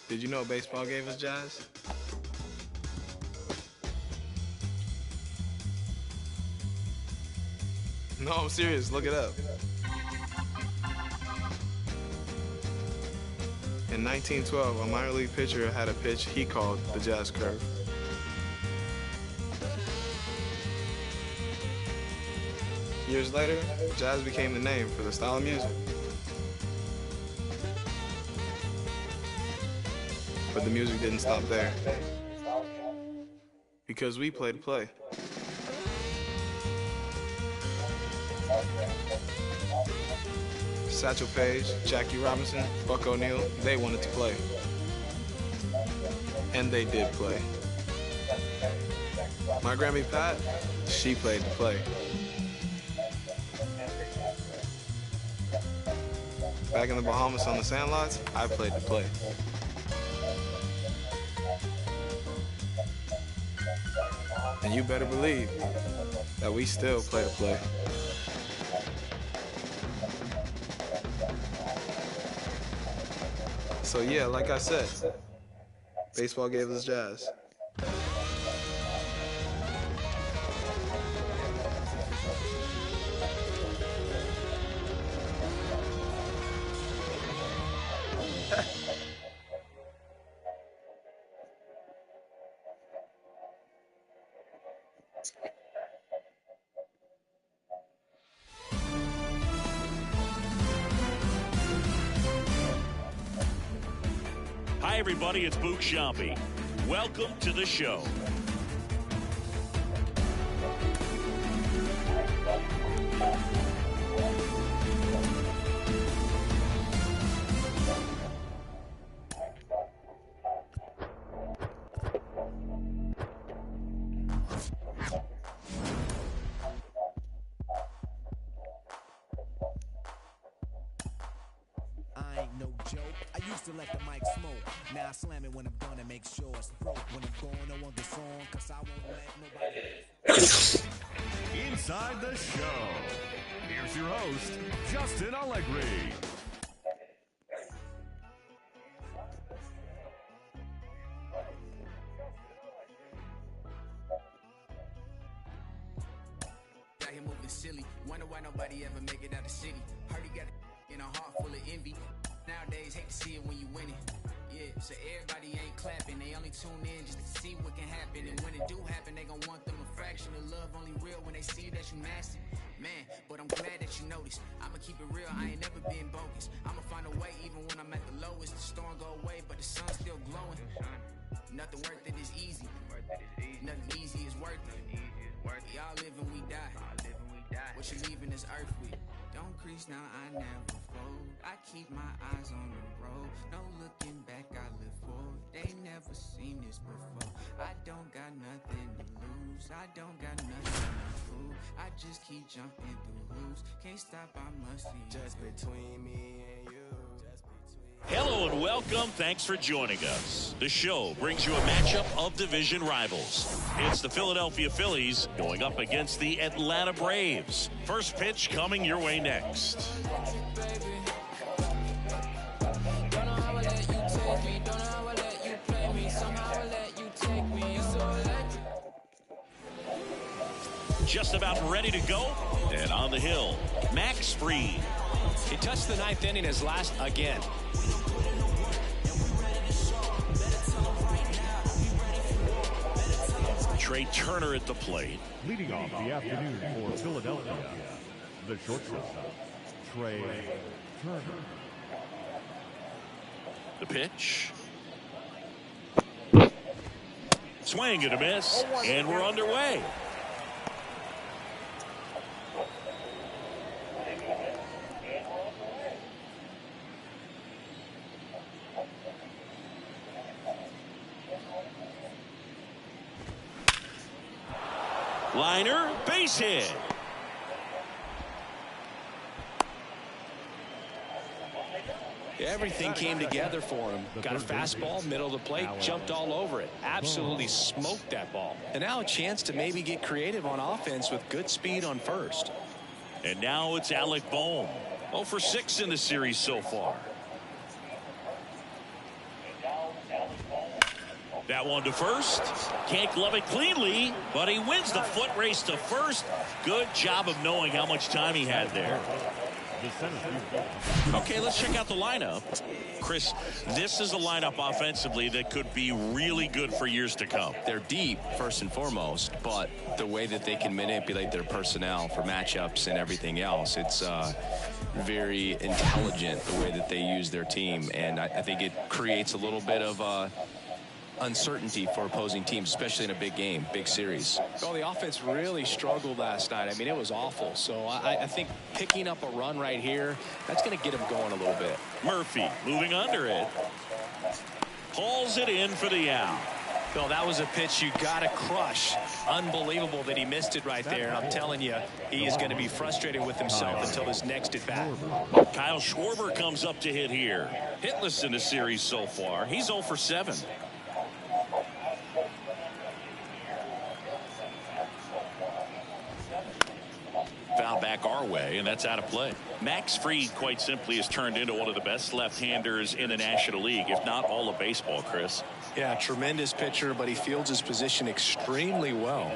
Did you know baseball gave us jazz? No, I'm serious. Look it up. In 1912, a minor league pitcher had a pitch he called the jazz curve. Years later, jazz became the name for the style of music. But the music didn't stop there. Because we play to play. Satchel Paige, Jackie Robinson, Buck O'Neil, they wanted to play. And they did play. My Grammy Pat, she played to play. Back in the Bahamas on the sandlots, I played to play. And you better believe that we still play to play. So yeah, like I said, baseball gave us jazz. Hi, everybody. It's Boog Sciambi. Welcome to the show. I ain't no joke. I used to let the mic smoke. Now I slam it when I'm done and make sure it's broke. When I'm going, I want the song, cause I won't let nobody. Inside the show. Here's your host, Justin Allegri. Got him moving silly. Wonder why nobody ever make it out the city. Heard he got in a heart full of envy. Nowadays, hate to see it when you win it. Yeah, so everybody ain't clapping. They only tune in just to see what can happen. And when it do happen, they gon' want them a fraction of love. Only real when they see that you nasty. Man, but I'm glad that you noticed. I'ma keep it real, I ain't never been bogus. I'ma find a way even when I'm at the lowest. The storm go away, but the sun's still glowing. Nothing worth it is easy. Nothing easy is worth it. We all live and we die. What you leaving this earth with? Don't crease now, I never fold. I keep my eyes on the road. No looking back, I live forward. They never seen this before. I don't got nothing to lose. I don't got nothing to prove. I just keep jumping through hoops. Can't stop, I must see. Just between me and you. Hello and welcome. Thanks for joining us. The show brings you a matchup of division rivals. It's the Philadelphia Phillies going up against the Atlanta Braves. First pitch coming your way next. Just about ready to go. And on the hill, Max Fried. He touched the ninth inning as last again. Trey Turner at the plate. Leading off the afternoon for Philadelphia, the shortstop, Trey Turner. The pitch. Swing and a miss, and we're underway. Liner, base hit. Everything came together for him. Got a fastball, middle of the plate, jumped all over it. Absolutely smoked that ball. And now a chance to maybe get creative on offense with good speed on first. And now it's Alec Bohm. 0 for 6 in the series so far. That one to first. Can't glove it cleanly, but he wins the foot race to first. Good job of knowing how much time he had there. Okay, let's check out the lineup. Chris, this is a lineup offensively that could be really good for years to come. They're deep, first and foremost, but the way that they can manipulate their personnel for matchups and everything else, it's very intelligent the way that they use their team, and I think it creates a little bit of uncertainty for opposing teams, especially in a big game, big series. Well, the offense really struggled last night. I mean, it was awful. So I think picking up a run right here, that's going to get them going a little bit. Murphy moving under it. Pulls it in for the out. Bill, that was a pitch you got to crush. Unbelievable that he missed it right there. And I'm telling you, he is going to be frustrated with himself until his next at bat. Kyle Schwarber comes up to hit here. Hitless in the series so far. He's 0 for 7. Foul back our way, and that's out of play. Max Fried, quite simply, has turned into one of the best left-handers in the National League, if not all of baseball, Chris. Yeah, tremendous pitcher, but he fields his position extremely well.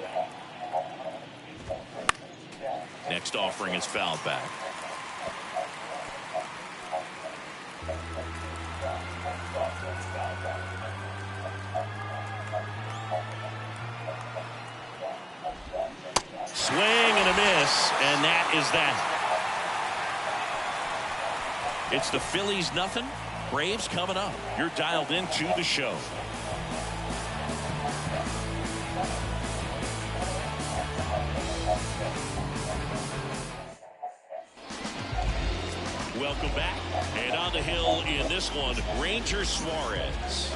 Next offering is fouled back. Swing and a miss, and that is that. It's the Phillies nothing, Braves coming up. You're dialed into the show. Welcome back, and on the hill in this one, Ranger Suarez.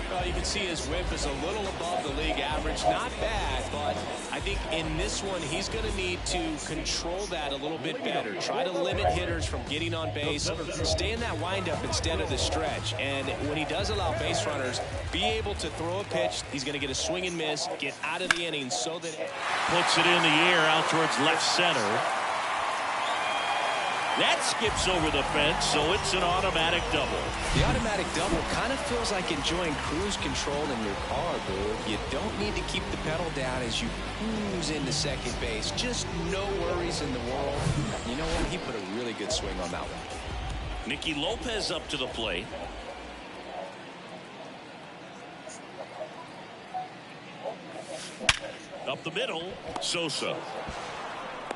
Well, you can see his whip is a little above the league average. Not bad, but I think in this one, he's going to need to control that a little bit better. Try to limit hitters from getting on base. Stay in that windup instead of the stretch. And when he does allow base runners, be able to throw a pitch. He's going to get a swing and miss, get out of the inning so that... Puts it in the air out towards left center. That skips over the fence, so it's an automatic double. The automatic double kind of feels like enjoying cruise control in your car, dude. You don't need to keep the pedal down as you cruise into second base. Just no worries in the world. You know what? He put a really good swing on that one. Nicky Lopez up to the plate. Up the middle, Sosa.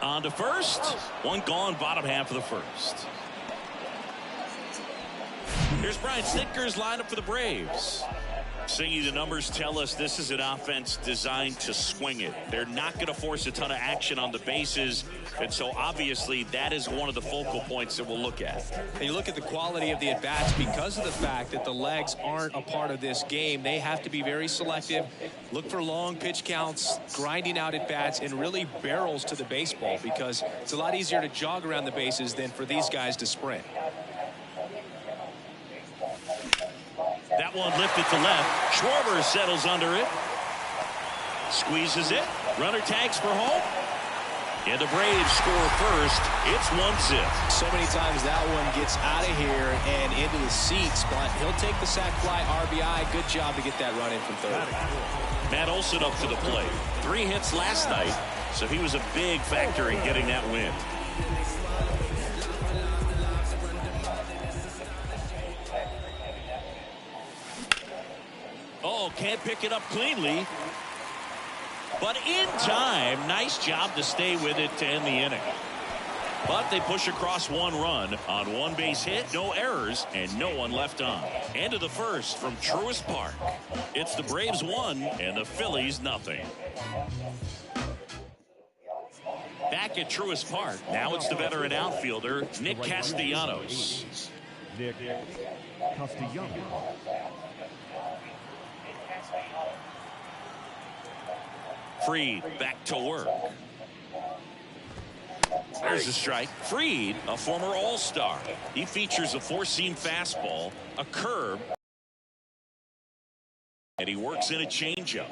On to first. One gone, bottom half of the first. Here's Brian Snitker's lineup for the Braves. Singy, the numbers tell us this is an offense designed to swing it. They're not going to force a ton of action on the bases, and so obviously that is one of the focal points that we'll look at. And you look at the quality of the at-bats because of the fact that the legs aren't a part of this game. They have to be very selective, look for long pitch counts, grinding out at-bats, and really barrels to the baseball because it's a lot easier to jog around the bases than for these guys to sprint. That one lifted to left. Schwarber settles under it. Squeezes it. Runner tags for home. And the Braves score first. It's 1-0. So many times that one gets out of here and into the seats, but he'll take the sac fly RBI. Good job to get that run in from third. Matt Olson up to the plate. 3 hits last night, so he was a big factor in getting that win. Oh, can't pick it up cleanly. But in time, nice job to stay with it to end the inning. But they push across 1 run on 1 base hit, no errors, and no one left on. End of the first from Truist Park. It's the Braves 1 and the Phillies nothing. Back at Truist Park, now it's the veteran outfielder, Nick Castellanos. Nick Castellanos. Fried back to work. There's a strike. Fried, a former All-Star. He features a 4-seam fastball, a curve, and he works in a changeup.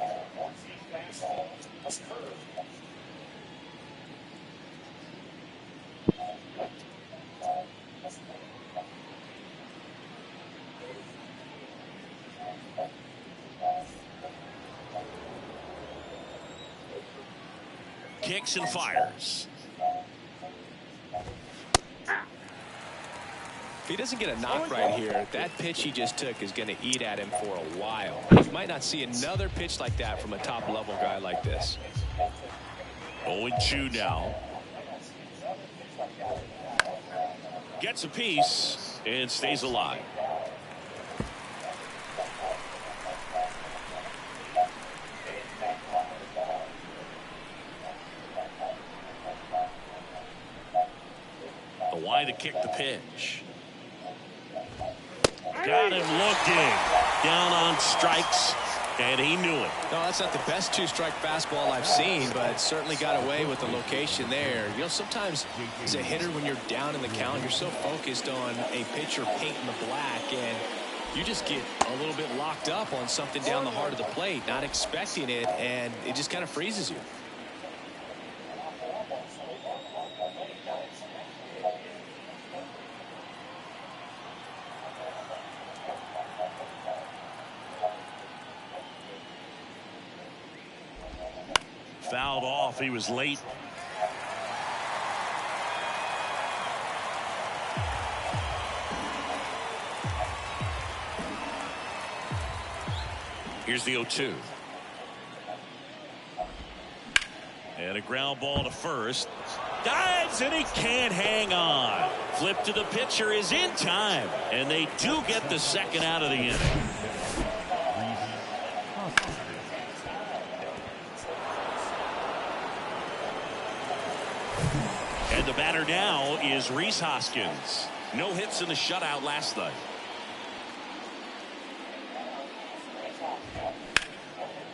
kicks and fires. If he doesn't get a knock right here, that pitch he just took is going to eat at him for a while. You might not see another pitch like that from a top-level guy like this. 0-2 now. Gets a piece and stays alive. Why to kick the pitch. Got him looking. Down on strikes, and he knew it. No, that's not the best two-strike fastball I've seen, but certainly got away with the location there. You know, sometimes as a hitter, when you're down in the count, you're so focused on a pitcher painting the black, and you just get a little bit locked up on something down the heart of the plate, not expecting it, and it just kind of freezes you. Fouled off. He was late. Here's the 0-2. And a ground ball to first. Dives and he can't hang on. Flip to the pitcher is in time. And they do get the second out of the inning. And the batter now is Rhys Hoskins. No hits in the shutout last night.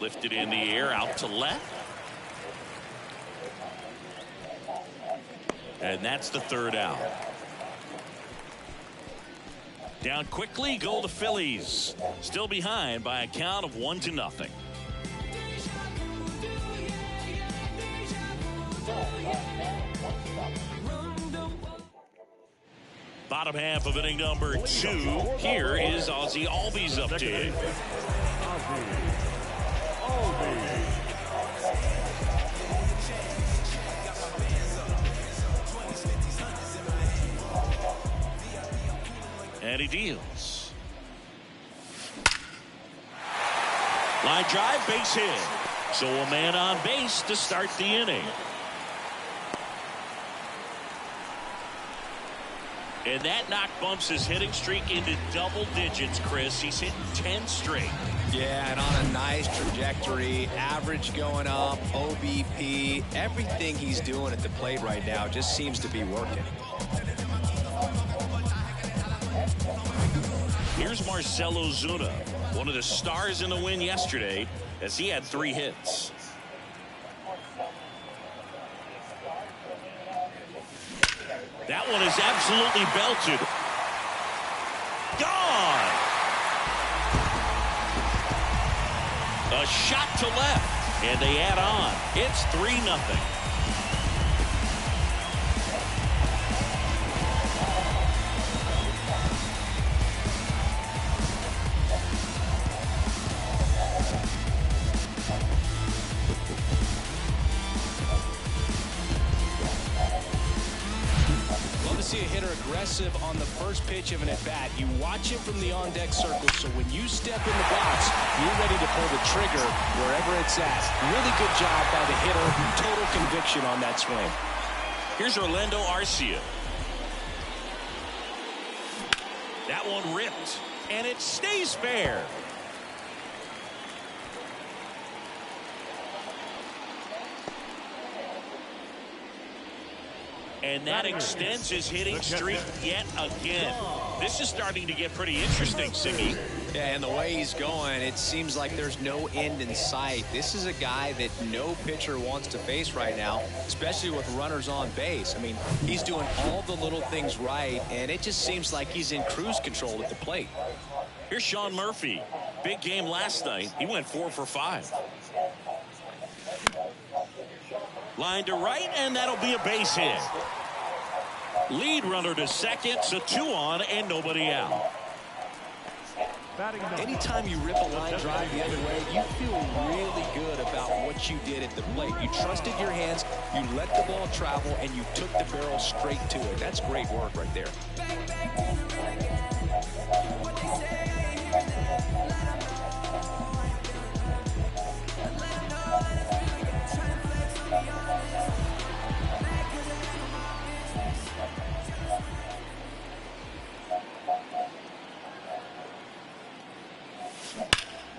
Lifted in the air out to left. And that's the third out. Down quickly go the Phillies. Still behind by a count of 1-0. Bottom half of inning number 2. Here is Ozzie Albies update. And he deals. Line drive, base hit. So a man on base to start the inning. And that knock bumps his hitting streak into double digits, Chris. He's hitting 10 straight. Yeah, and on a nice trajectory. Average going up, OBP. Everything he's doing at the plate right now just seems to be working. Here's Marcell Ozuna, one of the stars in the win yesterday, as he had 3 hits. That one is absolutely belted. Gone! A shot to left, and they add on. It's 3-0. See a hitter aggressive on the first pitch of an at-bat. You watch him from the on-deck circle, so when you step in the box, you're ready to pull the trigger wherever it's at. Really good job by the hitter. Total conviction on that swing. Here's Orlando Arcia. That one ripped, and it stays fair. And that extends his hitting streak yet again. This is starting to get pretty interesting, Siggy. Yeah, and the way he's going, it seems like there's no end in sight. This is a guy that no pitcher wants to face right now, especially with runners on base. I mean, he's doing all the little things right, and it just seems like he's in cruise control at the plate. Here's Sean Murphy. Big game last night. He went 4 for 5. Line to right, and that'll be a base hit. Lead runner to second, so 2 on and nobody out. Anytime you rip a line drive the other way, you feel really good about what you did at the plate. You trusted your hands, you let the ball travel, and you took the barrel straight to it. That's great work right there.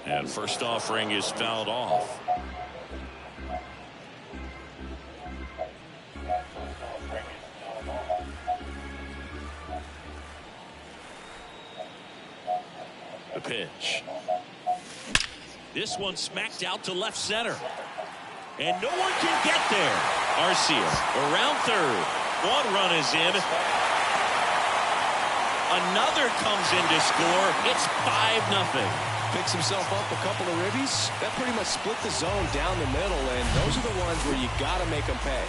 And first offering is fouled off. The pitch. This one smacked out to left center. And no one can get there. Arcia around third. One run is in. Another comes in to score. It's 5-0. Picks himself up a couple of ribbies. That pretty much split the zone down the middle, and those are the ones where you got to make them pay.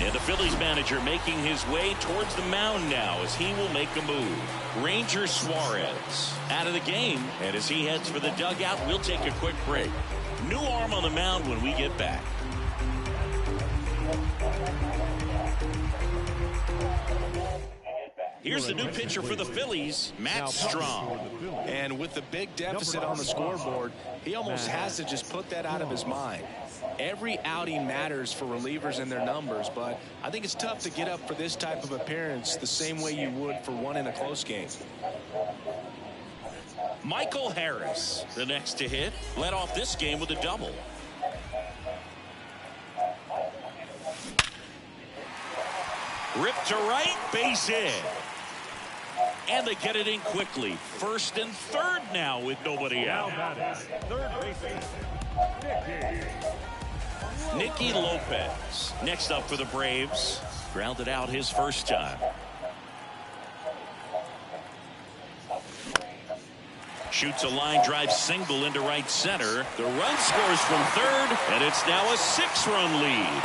And the Phillies manager making his way towards the mound now as he will make a move. Ranger Suarez out of the game, and as he heads for the dugout, we'll take a quick break. New arm on the mound when we get back. Here's the new pitcher for the Phillies, Matt Strong. And with the big deficit on the scoreboard, he almost has to just put that out of his mind. Every outing matters for relievers and their numbers, but I think it's tough to get up for this type of appearance the same way you would for one in a close game. Michael Harris, the next to hit, led off this game with a double. Ripped to right, base hit. And they get it in quickly. First and third now with nobody out. Third baseman, Nicky Lopez next up for the Braves. Grounded out his first time. Shoots a line drive single into right center. The run scores from third, and it's now a 6-run lead.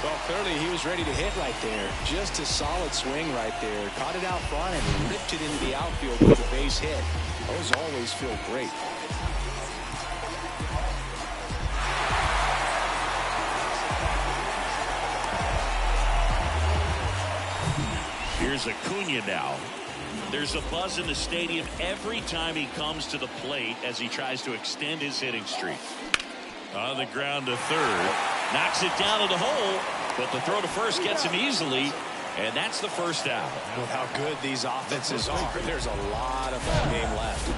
Well, clearly he was ready to hit right there. Just a solid swing right there. Caught it out front and ripped it into the outfield with a base hit. Those always feel great. Here's Acuna now. There's a buzz in the stadium every time he comes to the plate as he tries to extend his hitting streak. On the ground to third. Knocks it down to the hole, but the throw to first gets him easily, and that's the first out. With how good these offenses are, there's a lot of ball game left.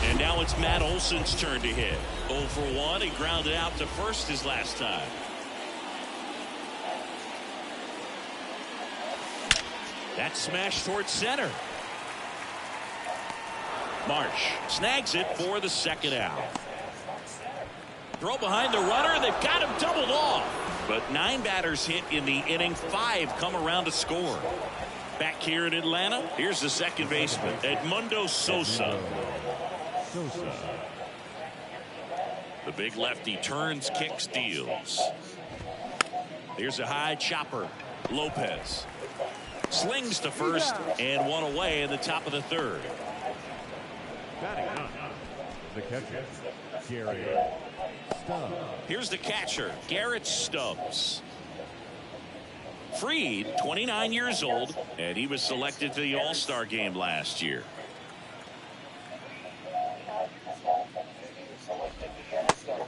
And now it's Matt Olson's turn to hit. 0 for 1. He grounded out to first his last time. That smash towards center. Marsh snags it for the second out. Throw behind the runner. They've got him doubled off. But 9 batters hit in the inning. 5 come around to score. Back here in Atlanta, here's the second baseman, Edmundo Sosa. The big lefty turns, kicks, deals. Here's a high chopper. Lopez slings to first and one away in the top of the third. the catcher, Garrett Stubbs. Here's the catcher, Garrett Stubbs. Freed, 29 years old, and he was selected to the All-Star game last year.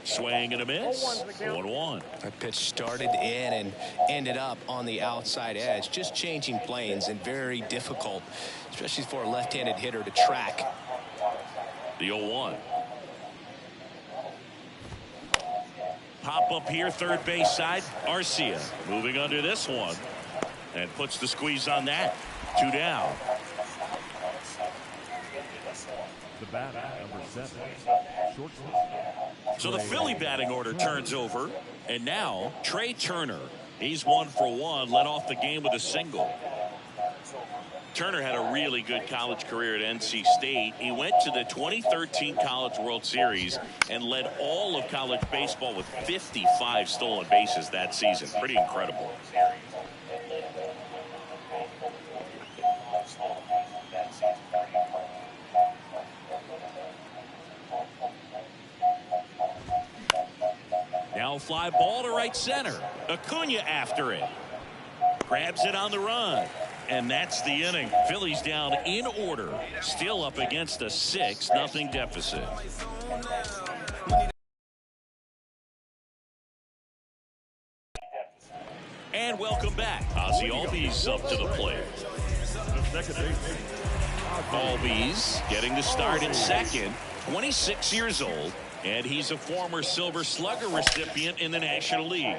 Swing and a miss. 1-1. That pitch started in and ended up on the outside edge. Just changing planes and very difficult, especially for a left-handed hitter to track. The 0-1. Pop up here, third base side. Arcia moving under this one and puts the squeeze on that. 2 down. The batter, number 7, shortstop. So the Philly batting order turns over, And now Trey Turner. He's 1 for 1, led off the game with a single. Turner had a really good college career at NC State. He went to the 2013 College World Series and led all of college baseball with 55 stolen bases that season. Pretty incredible. Now fly ball to right center. Acuna after it. Grabs it on the run. And that's the inning. Phillies down in order. Still up against a 6-0 deficit. And welcome back. Ozzie Albies up to the plate. Albies getting the start at second. 26 years old. And he's a former Silver Slugger recipient in the National League.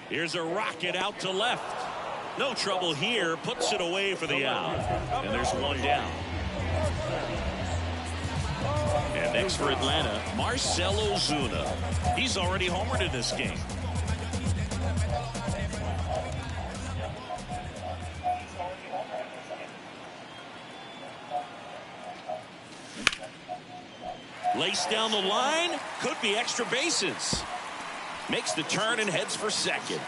Here's a rocket out to left. No trouble here. Puts it away for the out. And there's one down. And next for Atlanta, Marcell Ozuna. He's already homered in this game. Laced down the line. Could be extra bases. Makes the turn and heads for second.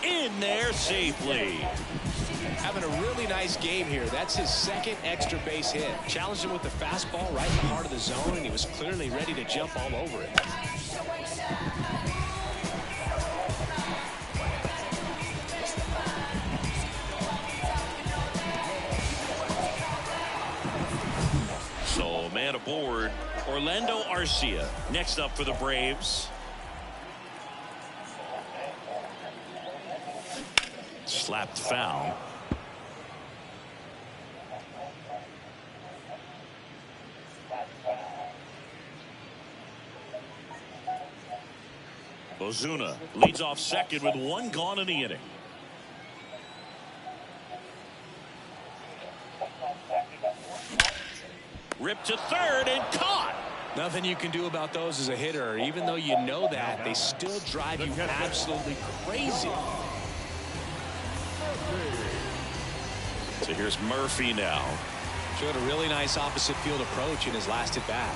In there safely. Having a really nice game here. That's his second extra base hit. Challenged him with the fastball right in the heart of the zone, and he was clearly ready to jump all over it. So man aboard, Orlando Arcia. Next up for the Braves. Slapped foul. Ozuna leads off second with one gone in the inning. Ripped to third and caught. Nothing you can do about those as a hitter. Even though you know that, they still drive you absolutely crazy. So here's Murphy now. Showed a really nice opposite field approach in his last at bat.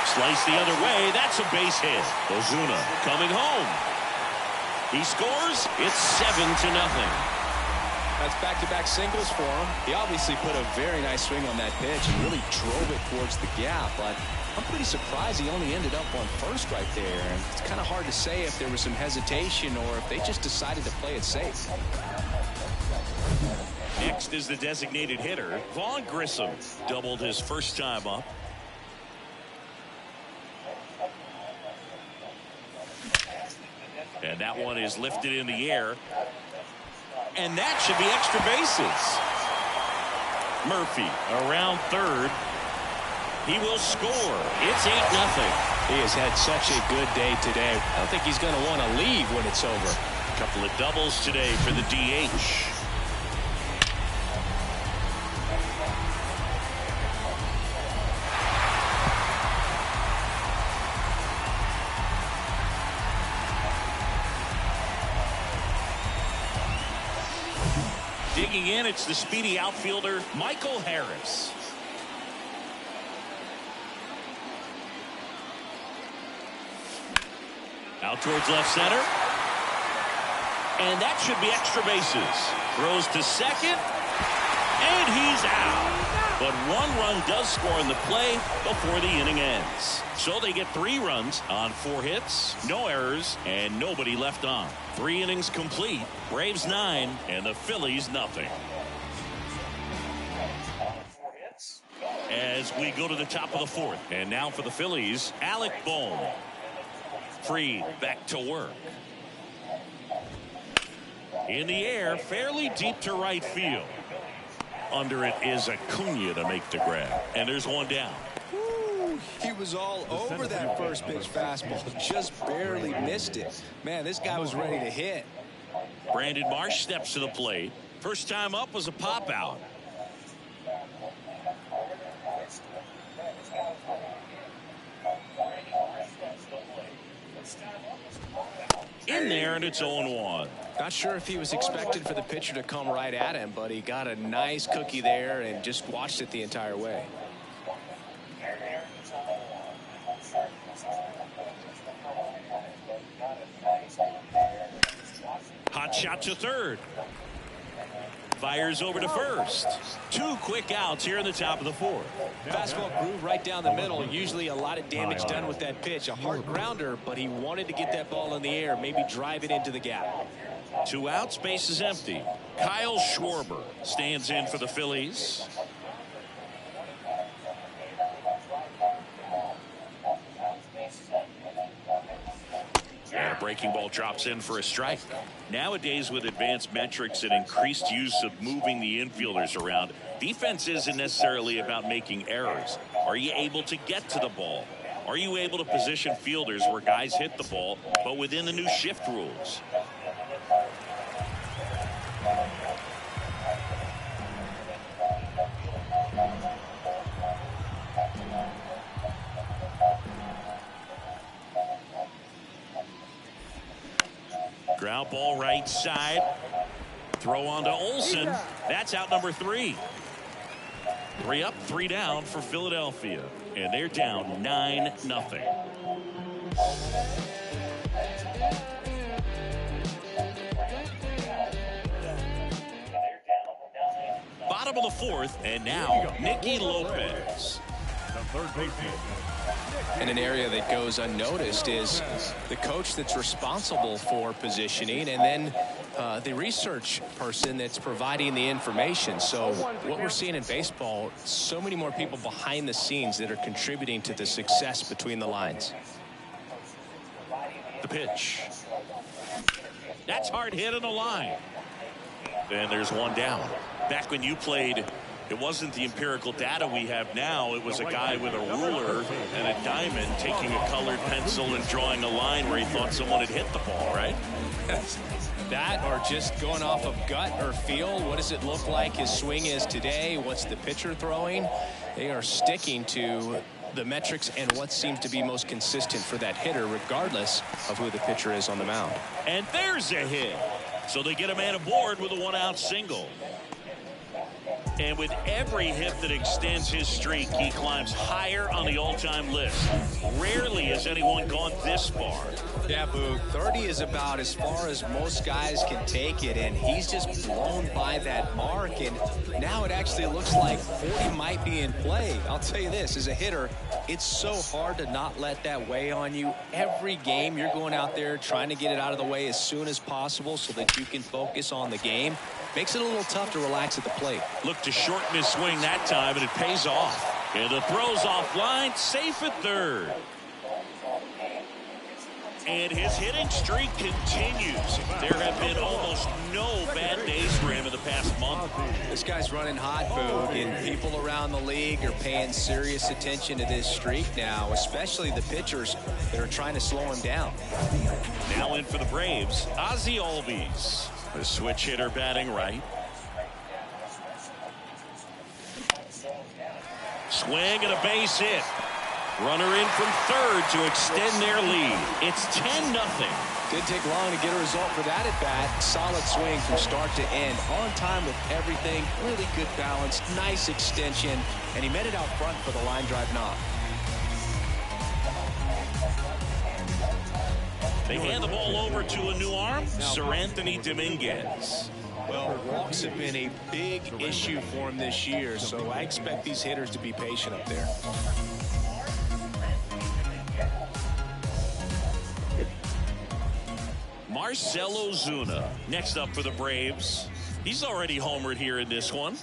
Slice the other way. That's a base hit. Ozuna coming home. He scores. It's 7-0. That's back-to-back singles for him. He obviously put a very nice swing on that pitch and really drove it towards the gap. But I'm pretty surprised he only ended up on first right there. And it's kind of hard to say if there was some hesitation or if they just decided to play it safe. Next is the designated hitter, Vaughn Grissom. Doubled his first time up. And that one is lifted in the air. And that should be extra bases. Murphy around third. He will score. It's 8-0. He has had such a good day today. I don't think he's going to want to leave when it's over. A couple of doubles today for the DH. Digging in, it's the speedy outfielder, Michael Harris. Out towards left center. And that should be extra bases. Throws to second. And he's out. But one run does score in the play before the inning ends. So they get 3 runs on 4 hits, no errors, and nobody left on. 3 innings complete. Braves 9 and the Phillies nothing. As we go to the top of the 4th. And now for the Phillies, Alec Bohm. Freed back to work. In the air, fairly deep to right field. Under it is Acuna to make the grab. And there's one down. Woo, he was all over that first pitch fastball. Just barely missed it. Man, this guy was ready to hit. Brandon Marsh steps to the plate. First time up was a pop out. In there, and it's 0-1. Not sure if he was expected for the pitcher to come right at him, but he got a nice cookie there and just watched it the entire way. Hot shot to third. Fires over to first. 2 quick outs here in the top of the 4th. Fastball groove right down the middle. Usually a lot of damage done with that pitch. A hard grounder, but he wanted to get that ball in the air, maybe drive it into the gap. 2 outs, base is empty. Kyle Schwarber stands in for the Phillies. And a breaking ball drops in for a strike. Nowadays, with advanced metrics and increased use of moving the infielders around, defense isn't necessarily about making errors. Are you able to get to the ball? Are you able to position fielders where guys hit the ball, but within the new shift rules? Ground ball right side. Throw on to Olsen. That's out number 3. 3 up, 3 down for Philadelphia. And they're down 9-0. Bottom of the 4th, and now Nicky Lopez. The third baseman. And an area that goes unnoticed is the coach that's responsible for positioning, and then the research person that's providing the information. So what we're seeing in baseball, so many more people behind the scenes that are contributing to the success between the lines. The pitch. That's hard hit on the line. And there's 1 down. Back when you played, it wasn't the empirical data we have now. It was a guy with a ruler and a diamond taking a colored pencil and drawing a line where he thought someone had hit the ball, right? That or just going off of gut or feel. What does it look like his swing is today? What's the pitcher throwing? They are sticking to the metrics and what seems to be most consistent for that hitter, regardless of who the pitcher is on the mound. And there's a hit. So they get a man aboard with a 1-out single. And with every hit that extends his streak, he climbs higher on the all-time list. Rarely has anyone gone this far. Yeah, Boog, 30 is about as far as most guys can take it, and he's just blown by that mark, and now it actually looks like 40 might be in play. I'll tell you this, as a hitter, it's so hard to not let that weigh on you. Every game you're going out there trying to get it out of the way as soon as possible so that you can focus on the game. Makes it a little tough to relax at the plate. Look to shorten his swing that time, and it pays off. And the throw's offline, safe at third. And his hitting streak continues. There have been almost no bad days for him in the past month. This guy's running hot, Boog, and people around the league are paying serious attention to this streak now, especially the pitchers that are trying to slow him down. Now in for the Braves, Ozzie Albies. The switch hitter batting right. Swing and a base hit. Runner in from third to extend their lead. It's 10-0. Didn't take long to get a result for that at bat. Solid swing from start to end. On time with everything. Really good balance. Nice extension. And he met it out front for the line drive knock. They hand the ball over to a new arm, Sir Anthony Dominguez. Well, walks have been a big issue for him this year, so I expect these hitters to be patient up there. Marcell Ozuna next up for the Braves. He's already homered here in this one.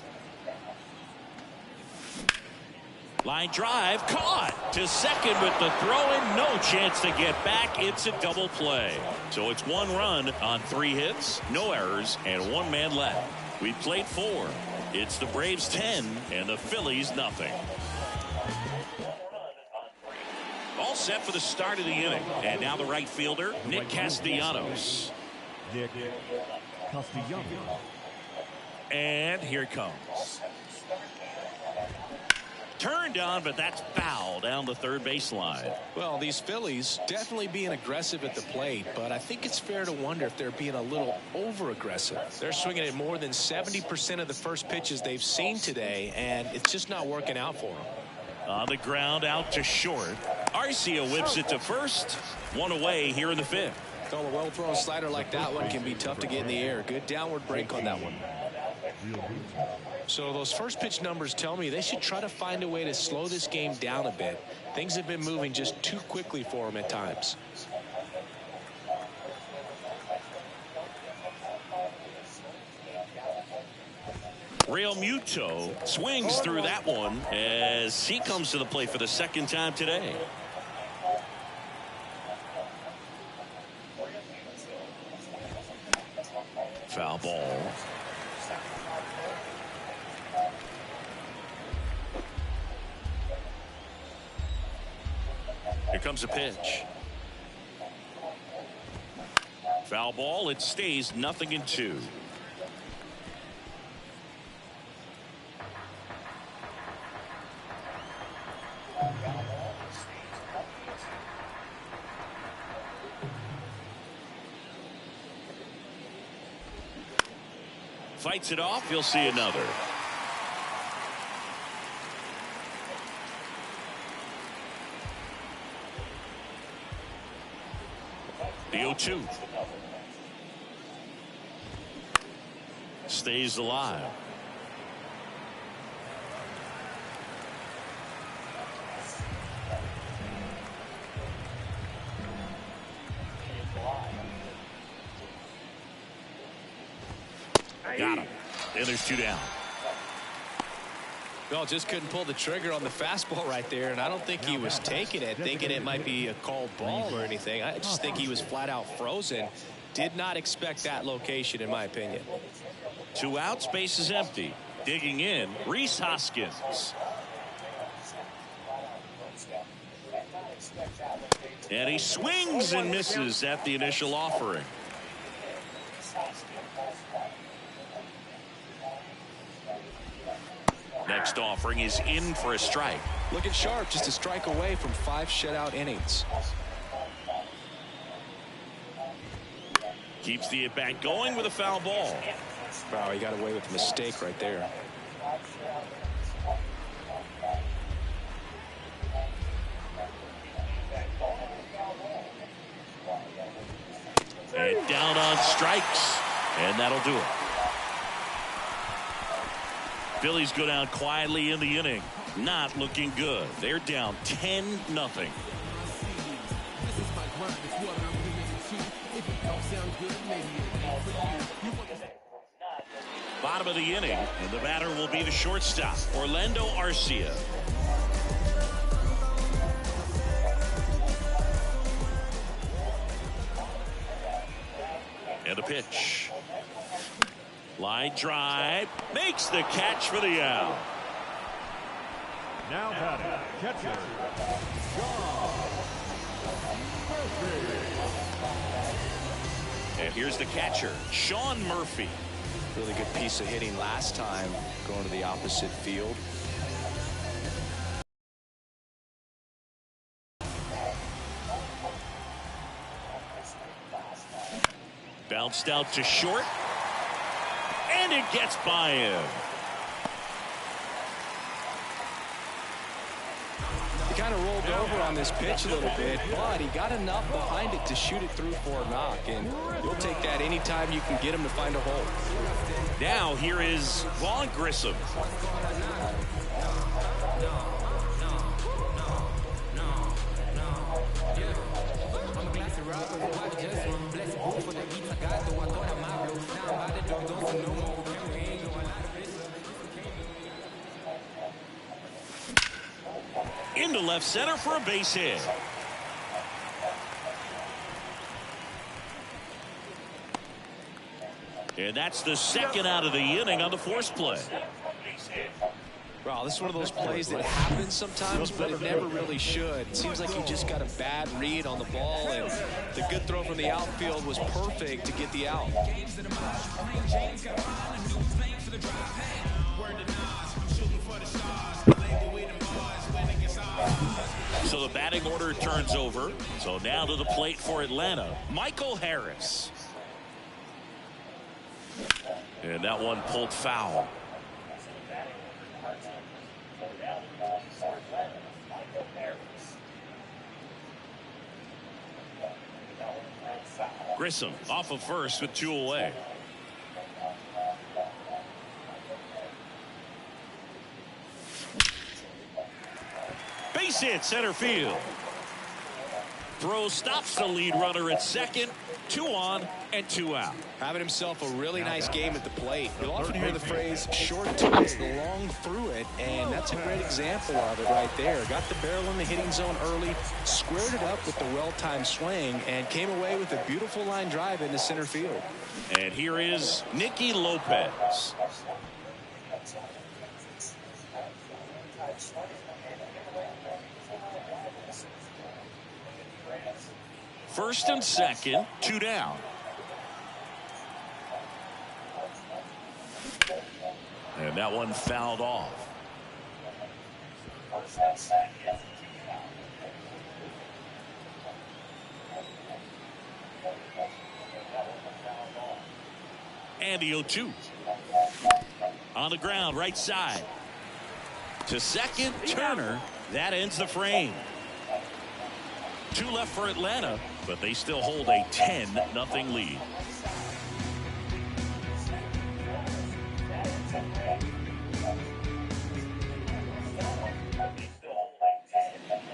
Line drive caught to second with the throw in. No chance to get back. It's a double play. So it's 1 run on 3 hits, no errors, and 1 man left. We played 4. It's the Braves 10 and the Phillies nothing. All set for the start of the inning. And now the right fielder, Nick Castellanos. And here it comes. Turned on, but that's foul down the third baseline. Well, these Phillies definitely being aggressive at the plate, but I think it's fair to wonder if they're being a little over-aggressive. They're swinging at more than 70% of the first pitches they've seen today, and it's just not working out for them. On the ground, out to short. Arcia whips it to first. One away here in the fifth. A well-thrown slider like that one can be tough to get in the air. Good downward break on that one. So those first pitch numbers tell me they should try to find a way to slow this game down a bit. Things have been moving just too quickly for them at times. Real Muto swings through that one as he comes to the plate for the second time today. Foul ball. Here comes a pitch. Foul ball. It stays 0-2. Fights it off. You'll see another. The 0-2 stays alive. Got him. And there's 2 down. Well, just couldn't pull the trigger on the fastball right there, and I don't think he was taking it, thinking it might be a called ball or anything. I just think he was flat out frozen. Did not expect that location, in my opinion. 2 outs, base is empty. Digging in, Rhys Hoskins. And he swings and misses at the initial offering. Next offering is in for a strike. Looking sharp, just a strike away from 5 shutout innings. Keeps the at-bat going with a foul ball. Wow, he got away with a mistake right there. And down on strikes. And that'll do it. Phillies go down quietly in the inning. Not looking good. They're down 10-0. Bottom of the inning, and the batter will be the shortstop, Orlando Arcia. And a pitch. Line drive, makes the catch for the out. Now batting, catcher, John Murphy. And here's the catcher, Sean Murphy. Really good piece of hitting last time, going to the opposite field. Bounced out to short. And it gets by him. He kind of rolled over on this pitch a little bit, but he got enough behind it to shoot it through for a knock. And you'll take that anytime you can get him to find a hole. Now here is Vaughn Grissom. Into left center for a base hit. And that's the second out of the inning on the force play. Well, this is one of those plays that happens sometimes, but it never really should. It seems like he just got a bad read on the ball, and the good throw from the outfield was perfect to get the out. So the batting order turns over. So now to the plate for Atlanta, Michael Harris. And that one pulled foul. Grissom off of first with 2 away. Base hit center field. Throw stops the lead runner at second. 2 on and 2 out. Having himself a really nice game at the plate. You'll often hear the phrase short towards the long through it, and that's a great example of it right there. Got the barrel in the hitting zone early, squared it up with the well-timed swing, and came away with a beautiful line drive into center field. And here is Nicky Lopez. First and second, 2 down. And that one fouled off. And the 0-2. On the ground, right side. To second, Turner. That ends the frame. 2 left for Atlanta, but they still hold a 10-0 lead.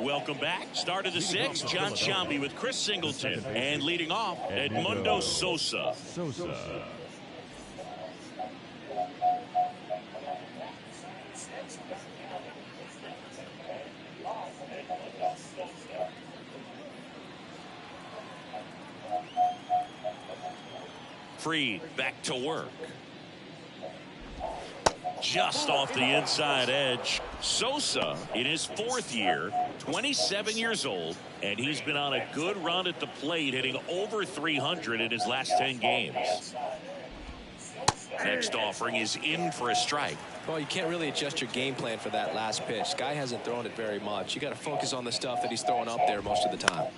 Welcome back. Start of the 6th. John Sciambi with Chris Singleton. And leading off, Edmundo Sosa. Freed back to work. Just off the inside edge. Sosa in his 4th year, 27 years old, and he's been on a good run at the plate, hitting over 300 in his last 10 games. Next offering is in for a strike. Well, you can't really adjust your game plan for that last pitch. Guy hasn't thrown it very much. You got to focus on the stuff that he's throwing up there most of the time.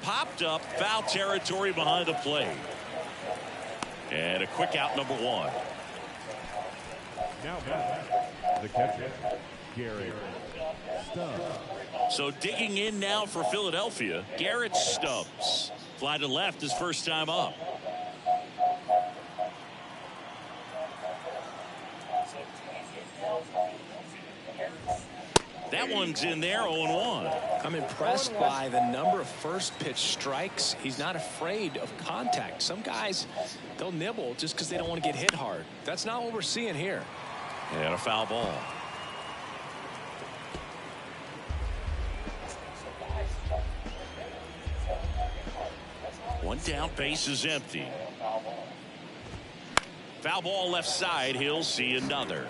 Popped up, foul territory behind the plate. And a quick out, number 1. Now back, the catcher, Garrett Stubbs. So digging in now for Philadelphia, Garrett Stubbs. Fly to left his first time up. That one's in there, 0-1. I'm impressed by the number of first pitch strikes. He's not afraid of contact. Some guys, they'll nibble just because they don't want to get hit hard. That's not what we're seeing here. And a foul ball. One down, base is empty. Foul ball left side. He'll see another.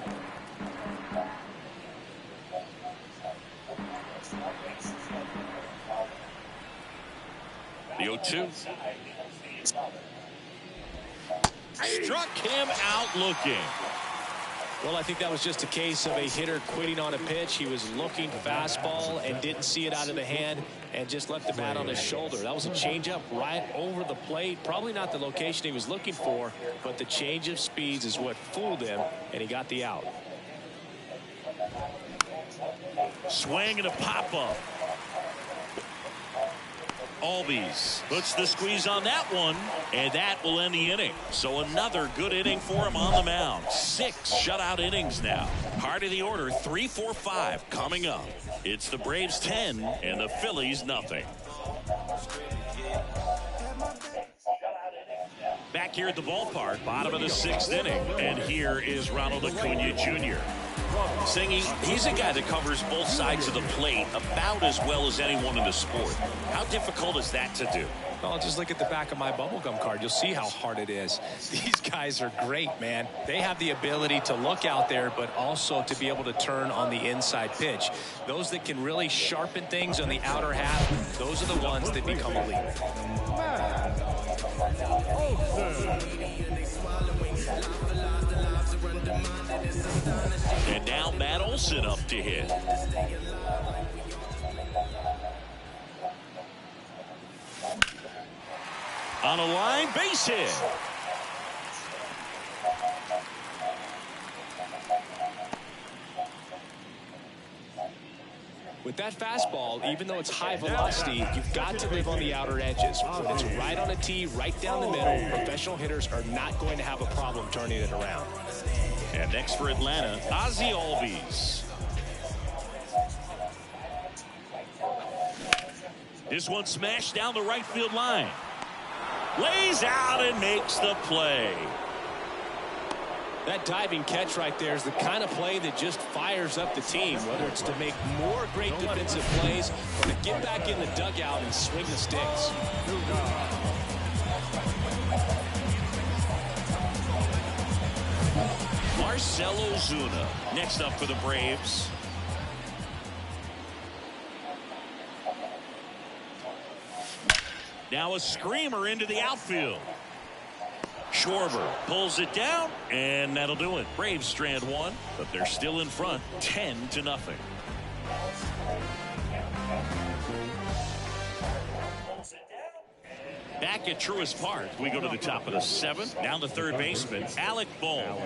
The 0-2. Struck him out looking. Well, I think that was just a case of a hitter quitting on a pitch. He was looking fastball and didn't see it out of the hand and just left the bat on his shoulder. That was a changeup right over the plate. Probably not the location he was looking for, but the change of speeds is what fooled him, and he got the out. Swing and a pop-up. Albies puts the squeeze on that one, and that will end the inning. So another good inning for him on the mound. 6 shutout innings now. Part of the order, 3, 4, 5 coming up. It's the Braves 10 and the Phillies nothing. Back here at the ballpark, bottom of the 6th inning, and here is Ronald Acuna Jr. Singy, he's a guy that covers both sides of the plate about as well as anyone in the sport. How difficult is that to do? Well, just look at the back of my bubblegum card. You'll see how hard it is. These guys are great, man. They have the ability to look out there, but also to be able to turn on the inside pitch. Those that can really sharpen things on the outer half, those are the ones that become elite. And now Matt Olson up to hit. On a line, base hit. With that fastball, even though it's high velocity, you've got to live on the outer edges. When it's right on a tee, right down the middle, professional hitters are not going to have a problem turning it around. And next for Atlanta, Ozzie Albies. This one smashed down the right field line. Lays out and makes the play. That diving catch right there is the kind of play that just fires up the team, whether it's to make more great defensive plays or to get back in the dugout and swing the sticks. Marcell Ozuna next up for the Braves. Now a screamer into the outfield. Schwarber pulls it down, and that'll do it. Braves strand one, but they're still in front, 10-0. Back at Truist Park, we go to the top of the seventh. Down the third baseman, Alec Bohm.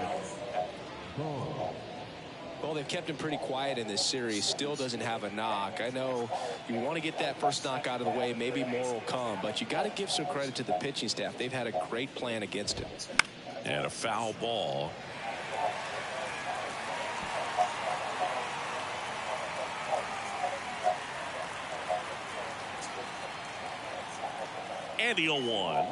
Well, they've kept him pretty quiet in this series. Still doesn't have a knock. I know you want to get that first knock out of the way. Maybe more will come, but you got to give some credit to the pitching staff. They've had a great plan against him. And a foul ball. And the 0-1.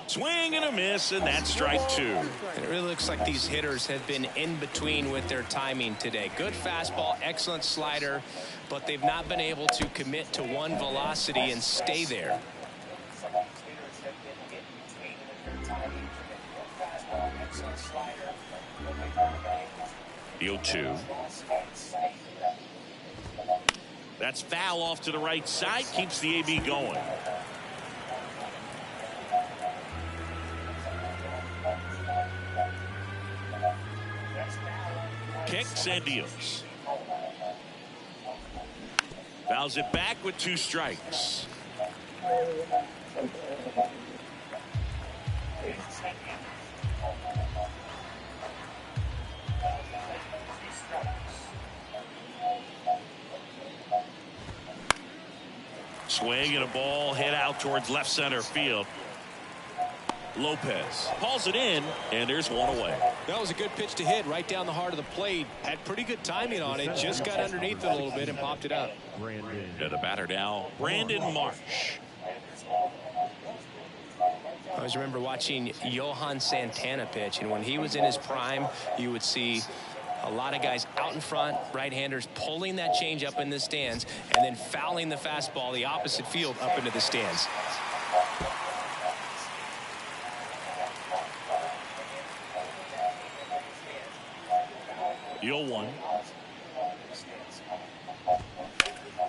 Swing and a miss, and that's strike two. It really looks like these hitters have been in between with their timing today. Good fastball, excellent slider, but they've not been able to commit to one velocity and stay there. The 0-2. That's foul off to the right side, keeps the AB going. Kicks and deals. Fouls it back with 2 strikes. Swing and a ball hit out towards left center field. Lopez hauls it in, and there's one away. That was a good pitch to hit right down the heart of the plate. Had pretty good timing on it. Just got underneath it a little bit and popped it up. To the batter now, Brandon Marsh. I always remember watching Johan Santana pitch, and when he was in his prime, you would see a lot of guys out in front, right-handers pulling that change up in the stands and then fouling the fastball the opposite field up into the stands. The 0-1.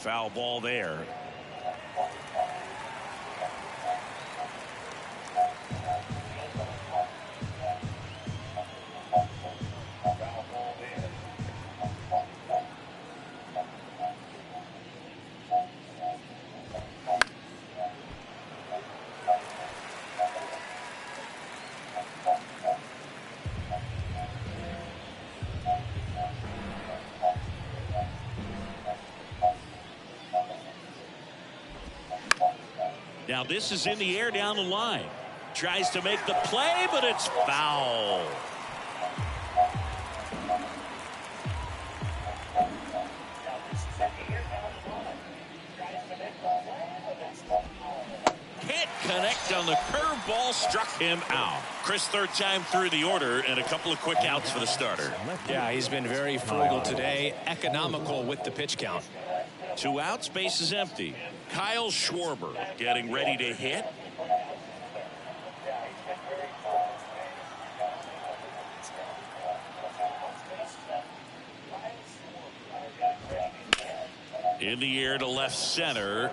Foul ball there. Now this is in the air down the line. Tries to make the play, but it's foul. Can't connect and the curveball struck him out. Chris, third time through the order, and a couple of quick outs for the starter. Yeah, he's been very frugal today, economical with the pitch count. 2 outs, base is empty. Kyle Schwarber getting ready to hit. In the air to left center.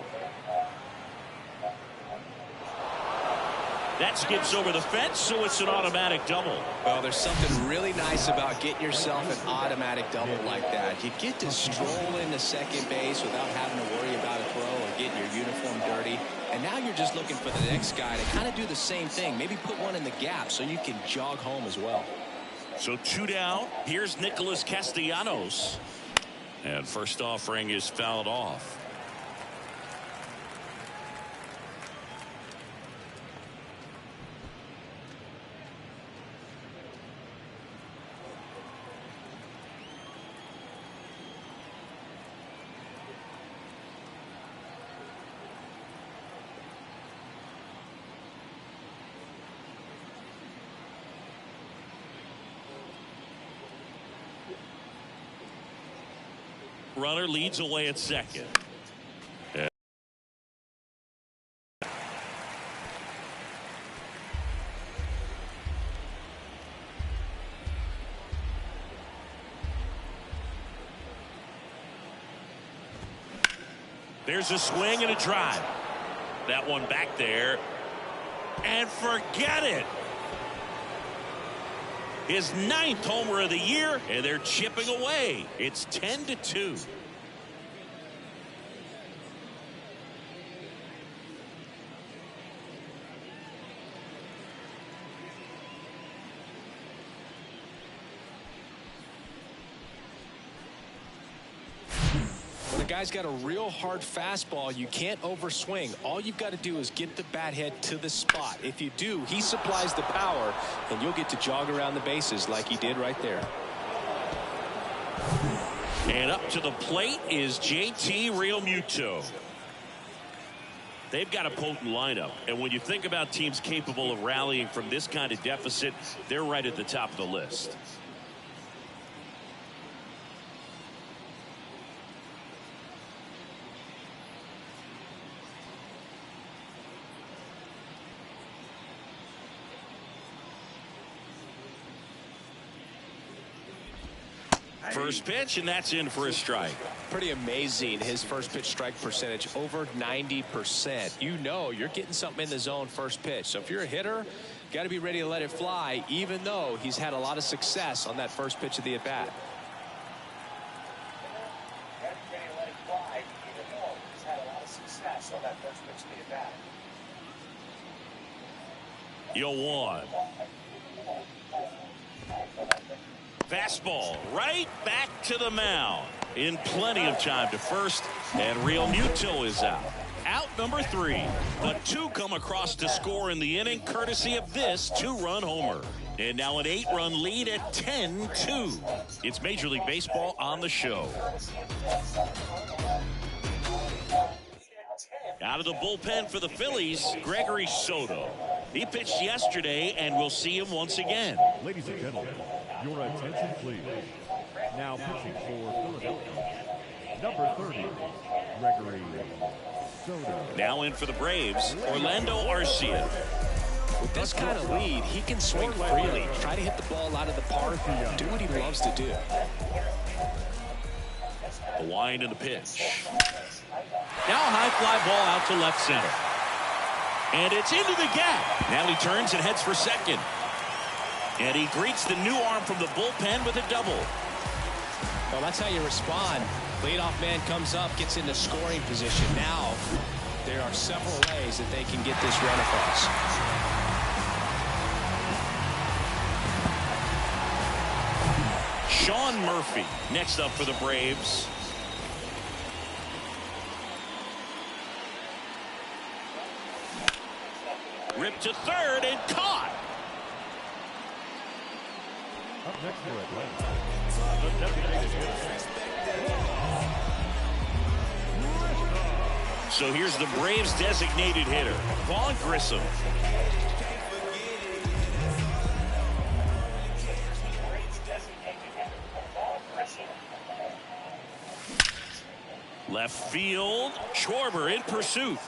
That skips over the fence, so it's an automatic double. Well, there's something really nice about getting yourself an automatic double like that. You get to stroll into second base without having to worry about a throw or getting your uniform dirty. And now you're just looking for the next guy to kind of do the same thing. Maybe put one in the gap so you can jog home as well. So 2 down. Here's Nicholas Castellanos. And first offering is fouled off. Runner leads away at second. There's a swing and a drive. That one back there. And forget it. His 9th homer of the year, and they're chipping away. It's 10-2. When a guy's got a real hard fastball, you can't overswing. All you've got to do is get the bat head to the spot. If you do, he supplies the power, and you'll get to jog around the bases like he did right there. And up to the plate is JT Realmuto. They've got a potent lineup, and when you think about teams capable of rallying from this kind of deficit, they're right at the top of the list. First pitch, and that's in for a strike. Pretty amazing, his first pitch strike percentage, over 90%. You know you're getting something in the zone first pitch. So if you're a hitter, got to be ready to let it fly, even though he's had a lot of success on that first pitch of the at-bat. 0-1. Fastball right back to the mound in plenty of time to first, and Realmuto is out. Out number 3, but 2 come across to score in the inning courtesy of this 2-run homer. And now an 8-run lead at 10-2. It's Major League Baseball on the show. Out of the bullpen for the Phillies, Gregory Soto. He pitched yesterday, and we'll see him once again. Ladies and gentlemen, your attention please. Now pitching for Philadelphia, number 30, Gregory Soto. Now in for the Braves, Orlando Arcia. With this kind of lead, he can swing freely, try to hit the ball out of the park, do what he loves to do. The wind and the pitch. Now a high fly ball out to left center. And it's into the gap. Now he turns and heads for second. And he greets the new arm from the bullpen with a double. Well, that's how you respond. Leadoff man comes up, gets into scoring position. Now there are several ways that they can get this run across. Sean Murphy next up for the Braves. Ripped to third and caught. Up next for Atlanta, the designated hitter, So here's the Braves designated hitter, Vaughn Grissom. Left field, Schwarber in pursuit.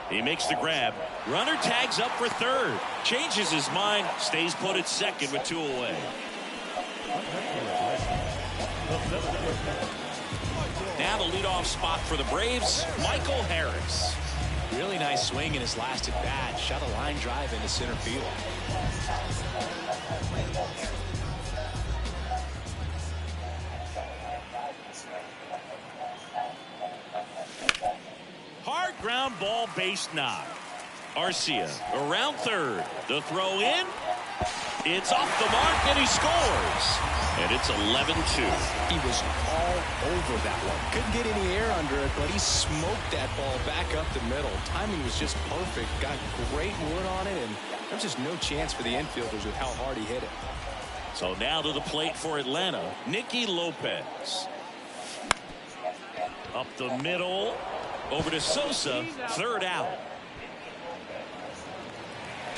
He makes the grab. Runner tags up for third. Changes his mind, stays put at second with 2 away. Now the leadoff spot for the Braves, Michael Harris. Really nice swing in his last at bat. Shot a line drive into center field. Hard ground ball, base knock. Arcia around third. The throw in. It's off the mark and he scores. And it's 11-2. He was all over that one. Couldn't get any air under it, but he smoked that ball back up the middle. Timing was just perfect. Got great wood on it, and there's just no chance for the infielders with how hard he hit it. So now to the plate for Atlanta, Nicky Lopez. Up the middle. Over to Sosa, third out.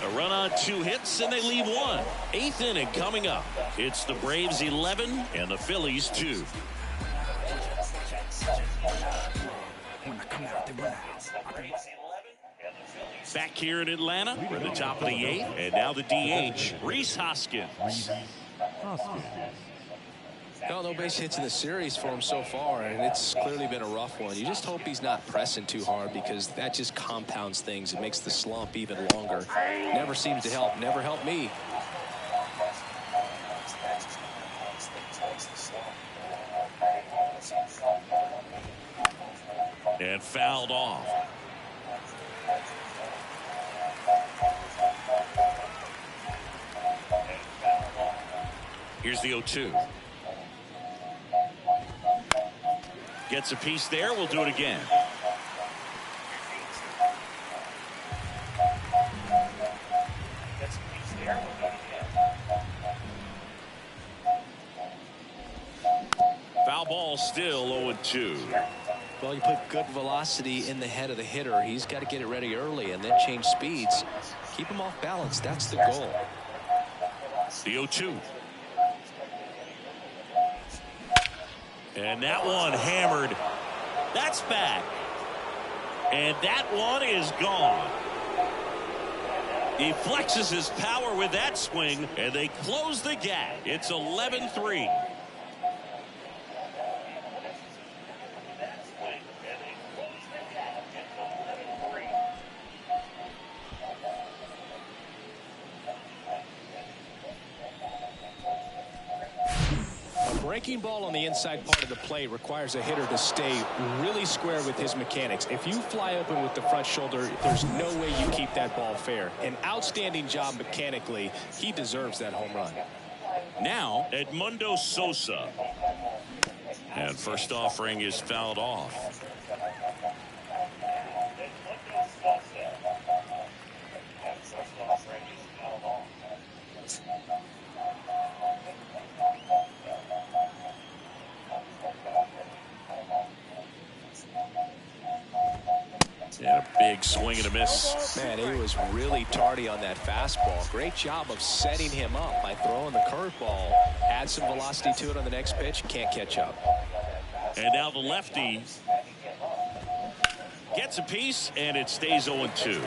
A run on 2 hits, and they leave 1. 8th inning coming up. It's the Braves 11 and the Phillies 2. Back here in Atlanta, we're at the top of the 8th, and now the DH, Rhys Hoskins. Well, no base hits in the series for him so far, and it's clearly been a rough one. You just hope he's not pressing too hard, because that just compounds things. It makes the slump even longer. Never seems to help. Never helped me. And fouled off. Here's the 0-2. Gets a piece there. We'll do it again. Foul ball, still 0-2. Well, you put good velocity in the head of the hitter. He's got to get it ready early and then change speeds. Keep him off balance. That's the goal. The 0-2. And that one hammered. That's back. And that one is gone. He flexes his power with that swing, and they close the gap. It's 11-3. Breaking ball on the inside part of the plate requires a hitter to stay really square with his mechanics. If you fly open with the front shoulder, there's no way you keep that ball fair. An outstanding job mechanically. He deserves that home run. Now, Edmundo Sosa. And first offering is fouled off. Yeah, a big swing and a miss. Man, he was really tardy on that fastball. Great job of setting him up by throwing the curveball. Add some velocity to it on the next pitch. Can't catch up. And now the lefty gets a piece, and it stays 0-2.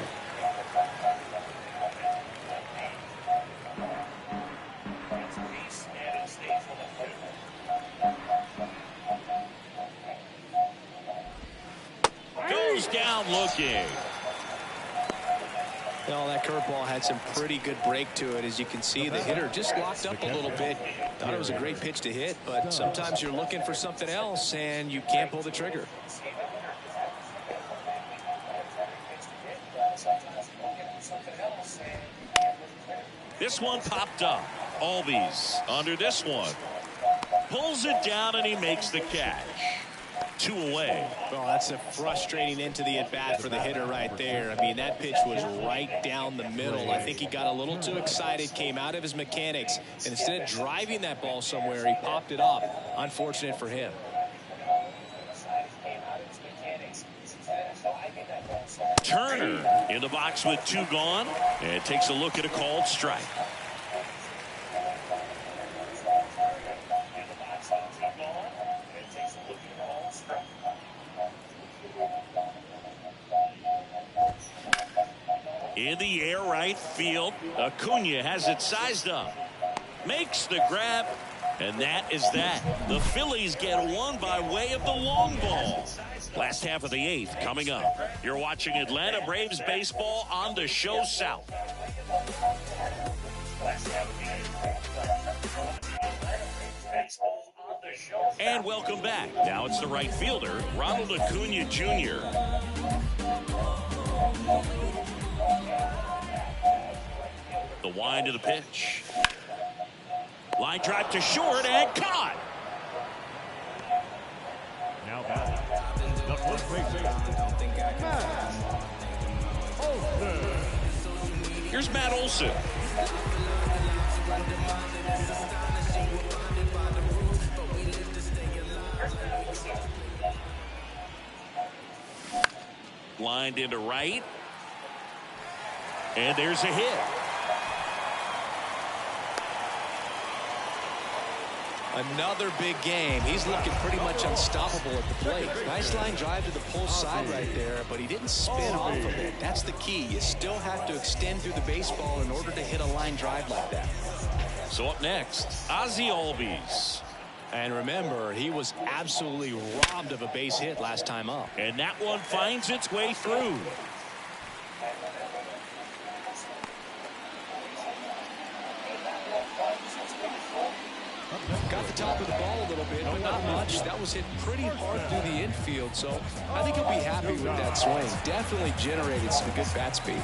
Goes down looking. Well, that curveball had some pretty good break to it. As you can see, the hitter just locked up a little bit. Thought it was a great pitch to hit, but sometimes you're looking for something else and you can't pull the trigger. This one popped up. Albies under this one. Pulls it down and he makes the catch. 2 away. Well, that's a frustrating end to the at-bat for the hitter right there. I mean, that pitch was right down the middle. I think he got a little too excited, came out of his mechanics, and instead of driving that ball somewhere, he popped it up. Unfortunate for him. Turner in the box with 2 gone, and takes a look at a called strike. In the air right field, Acuna has it sized up. Makes the grab, and that is that. The Phillies get one by way of the long ball. Last half of the 8th coming up. You're watching Atlanta Braves baseball on the Show South. And welcome back. Now it's the right fielder, Ronald Acuna Jr. The wind of the pitch. Line drive to short and caught. Now batting, the first baseman, Olsen. Here's Matt Olson. Lined into right. And there's a hit. Another big game. He's looking pretty much unstoppable at the plate. Nice line drive to the pull side right there, but he didn't spin off of it. That's the key. You still have to extend through the baseball in order to hit a line drive like that. So up next, Ozzie Albies. And remember, he was absolutely robbed of a base hit last time up. And that one finds its way through. Got the top of the ball a little bit, but not much. That was hit pretty hard through the infield, so I think he'll be happy with that swing. Definitely generated some good bat speed.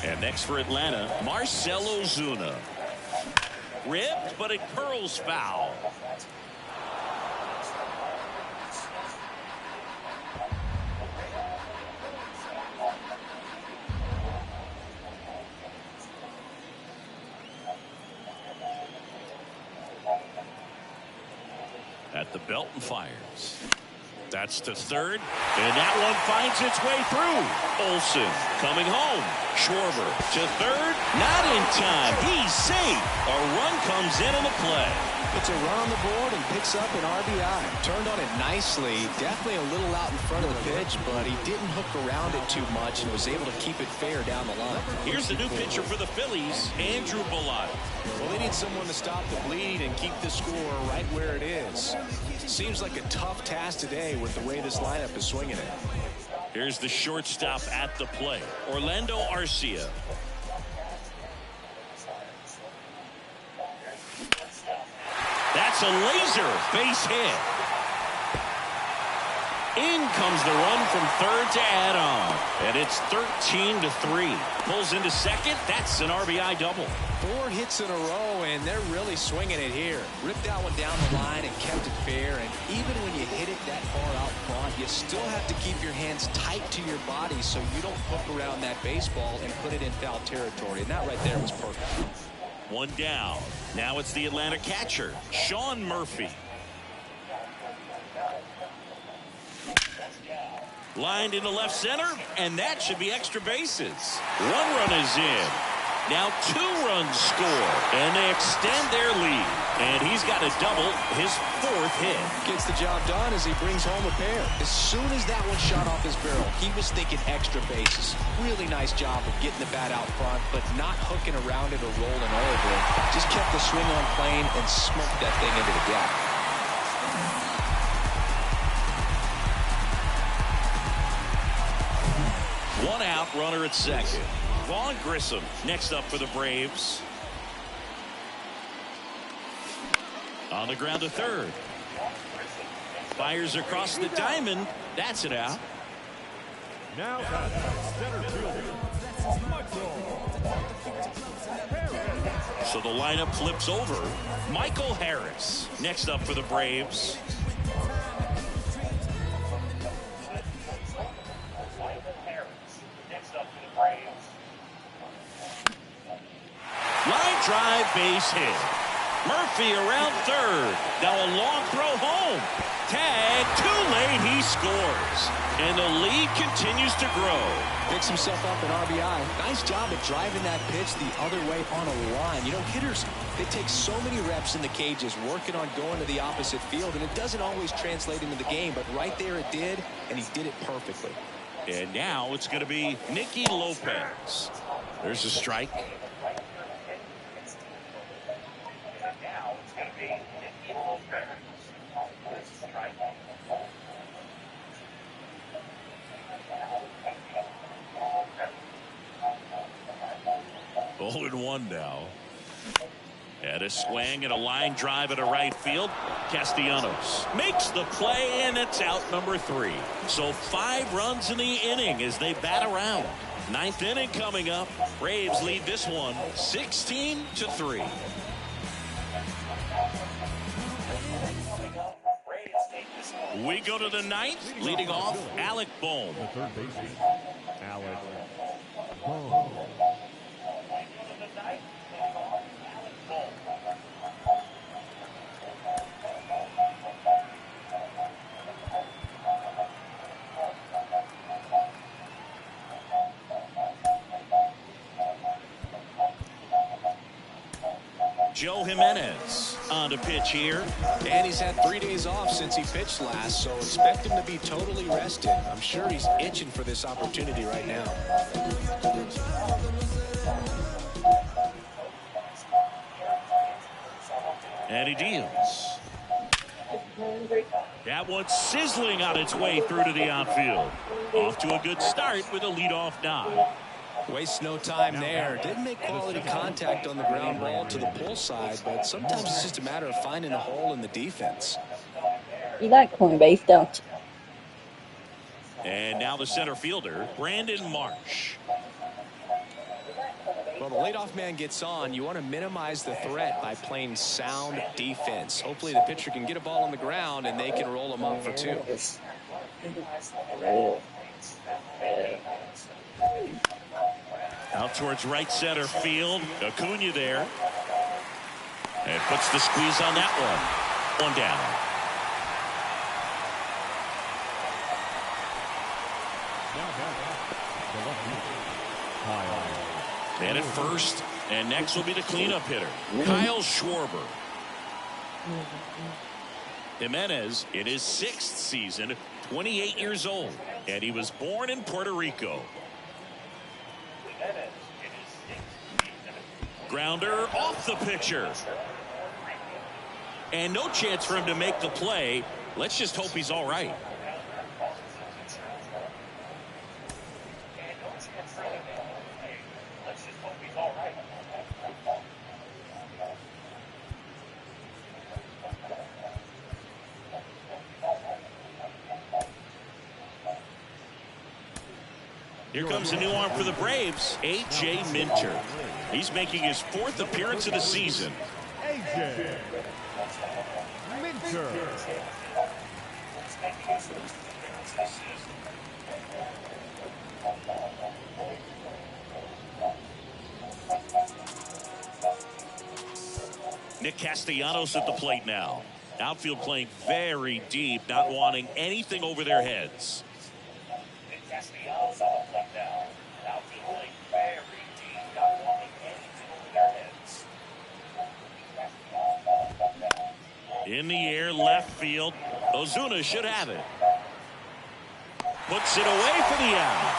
And next for Atlanta, Marcell Ozuna. Ripped, but it curls foul. At the belt and fires. That's to third, and that one finds its way through. Olsen coming home. Schwarber to third, not in time. He's safe. A run comes in on the play. Puts a run on the board and picks up an RBI. Turned on it nicely. Definitely a little out in front of the pitch, but he didn't hook around it too much and was able to keep it fair down the line. Here's the new pitcher for the Phillies, Andrew Bellotto. Well, they need someone to stop the bleed and keep the score right where it is. Seems like a tough task today with the way this lineup is swinging it. Here's the shortstop at the plate, Orlando Arcia. That's a laser base hit. In comes the run from third to add on. And it's 13-3. Pulls into second. That's an RBI double. 4 hits in a row, and they're really swinging it here. Ripped that one down the line and kept it fair. And even when you hit it that far out front, you still have to keep your hands tight to your body so you don't hook around that baseball and put it in foul territory. And that right there was perfect. One down. Now it's the Atlanta catcher, Sean Murphy. Lined into left center, and that should be extra bases. 1 run is in. Now 2 runs score, and they extend their lead. And he's got a double, his 4th hit. Gets the job done as he brings home a pair. As soon as that one shot off his barrel, he was thinking extra bases. Really nice job of getting the bat out front, but not hooking around it or rolling over it. Just kept the swing on plane and smoked that thing into the gap. One out, runner at second. Vaughn Grissom next up for the Braves. On the ground to third. Fires across the diamond. That's it out. Now center fielder, So the lineup flips over. Michael Harris next up for the Braves. Line drive, base hit. Murphy around third. Now a long throw home. Tag, too late. He scores, and the lead continues to grow. Picks himself up an RBI. Nice job at driving that pitch the other way on a line. You know, hitters, they take so many reps in the cages working on going to the opposite field, and it doesn't always translate into the game, but right there it did, and he did it perfectly. And now it's going to be Nicky Lopez. There's a strike. 0-1 now. And a swing and a line drive at a right field. Castellanos makes the play, and it's out number 3. So 5 runs in the inning as they bat around. 9th inning coming up. Braves lead this one 16-3. We go to the 9th. Leading off, Alec Bohm. The third baseman, Alec Bohm. Joe Jimenez on to pitch here. And he's had 3 days off since he pitched last, so expect him to be totally rested. I'm sure he's itching for this opportunity right now. And he deals. That one's sizzling on its way through to the outfield. Off to a good start with a leadoff nod. Wastes no time there. Didn't make quality contact on the ground ball to the pull side, but sometimes it's just a matter of finding a hole in the defense. You like corned beef, don't you? And now the center fielder, Brandon Marsh. Well, the leadoff man gets on. You want to minimize the threat by playing sound defense. Hopefully the pitcher can get a ball on the ground and they can roll him up for 2. Out towards right center field. Acuna there. And puts the squeeze on that one. One down. And at first. And next will be the cleanup hitter, Kyle Schwarber. Jimenez in his 6th season, 28 years old. And he was born in Puerto Rico. Grounder off the pitcher. And no chance for him to make the play. Let's just hope he's all right. Here comes a new arm for the Braves, A.J. Minter. He's making his 4th appearance of the season. A.J. Minter. Nick Castellanos at the plate now. Outfield playing very deep, not wanting anything over their heads. In the air, left field. Ozuna should have it. Puts it away for the out.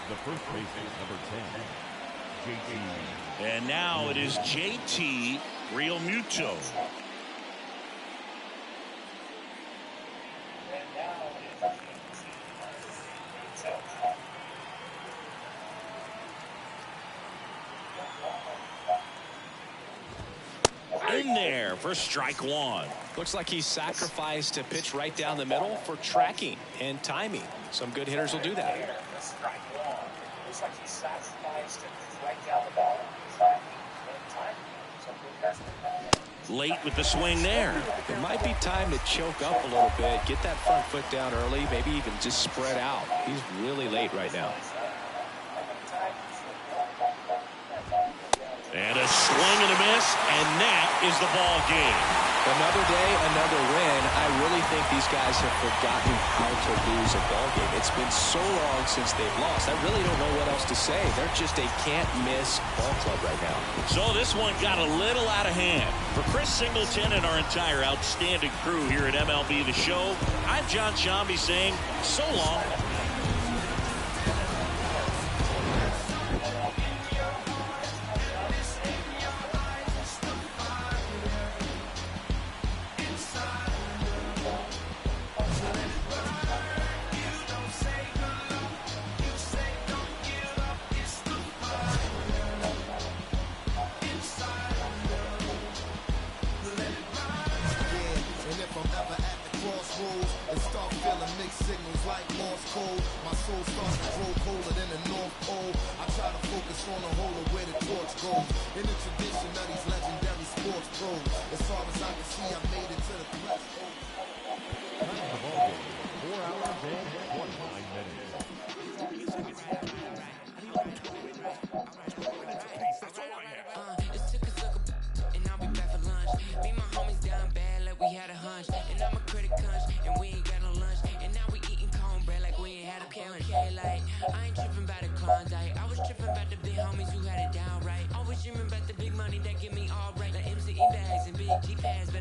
The first baseman, number 10, JT. And now it is JT Realmuto. In there for strike 1. Looks like he sacrificed a pitch right down the middle for tracking and timing. Some good hitters will do that. Late with the swing there. It might be time to choke up a little bit, get that front foot down early, maybe even just spread out. He's really late right now. And a swing and a miss, and that is the ball game. Another day, another win. I really think these guys have forgotten how to lose a ball game. It's been so long since they've lost. I really don't know what else to say. They're just a can't-miss ball club right now. So this one got a little out of hand. For Chris Singleton and our entire outstanding crew here at MLB The Show, I'm John Shambi saying so long. G-Pads